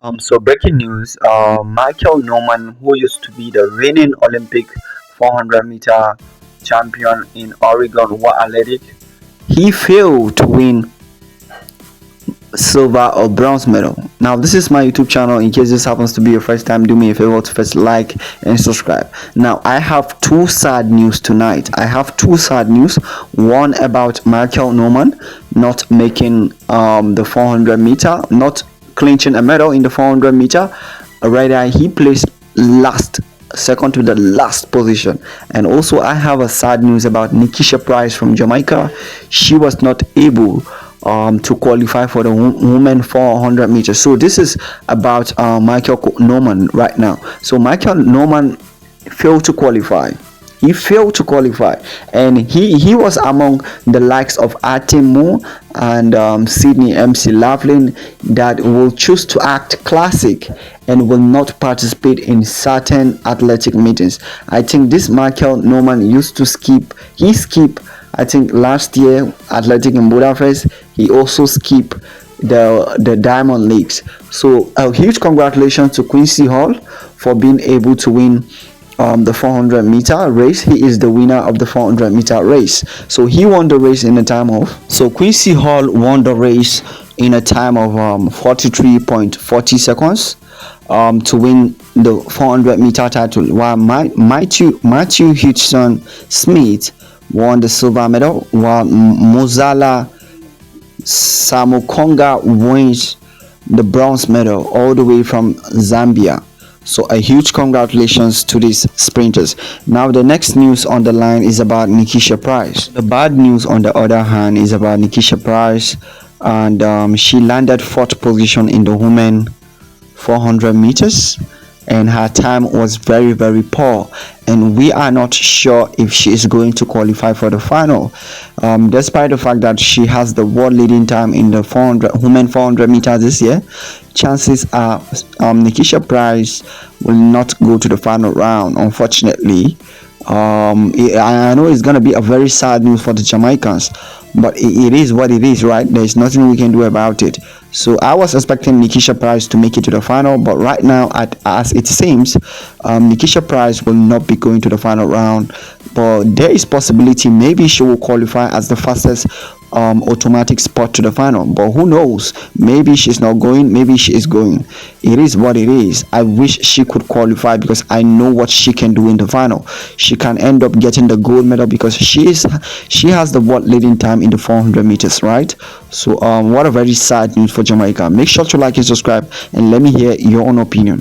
So breaking news, Michael Norman, who used to be the reigning Olympic 400-meter champion in Oregon War Athletic, he failed to win silver or bronze medal. Now, this is my YouTube channel. In case this happens to be your first time, do me a favor to first like and subscribe. Now, I have two sad news tonight. I have two sad news. One about Michael Norman not making the 400-meter, not clinching a medal in the 400-meter. Rather, he placed last, second to the last position. And also, I have a sad news about NickiSha Pryce from Jamaica. She was not able to qualify for the women 400 meters. So this is about Michael Norman right now. So Michael Norman failed to qualify. He failed to qualify, and he was among the likes of Atimu and Sydney MC Laughlin that will choose to act classic and will not participate in certain athletic meetings. I think this Michael Norman used to skip. He skipped, I think, last year athletic in Budapest. He also skipped the Diamond Leagues. So a huge congratulations to Quincy Hall for being able to win the 400-meter race. He is the winner of the 400-meter race. So he won the race in a time of. So Quincy Hall won the race in a time of 43.40 seconds to win the 400-meter title. While Matthew Hudson Smith won the silver medal, while Mozala Samukonga wins the bronze medal all the way from Zambia. So a huge congratulations to these sprinters. Now the next news on the line is about NickiSha Pryce. The bad news on the other hand is about NickiSha Pryce, and she landed fourth position in the women 400 meters, and her time was very poor, and we are not sure if she is going to qualify for the final, despite the fact that she has the world leading time in the 400 women 400 meters this year. Chances are NickiSha Pryce will not go to the final round, unfortunately. I know it's gonna be a very sad news for the Jamaicans, but it is what it is, right? There's nothing we can do about it. So I was expecting NickiSha Pryce to make it to the final, but right now, as it seems, NickiSha Pryce will not be going to the final round. But there is possibility maybe she will qualify as the fastest automatic spot to the final. But who knows? Maybe she's not going. Maybe she is going. It is what it is. I wish she could qualify because I know what she can do in the final. She can end up getting the gold medal because she has the world leading time in the 400 meters, right? So what a very sad news for Jamaica. Make sure to like and subscribe, and let me hear your own opinion.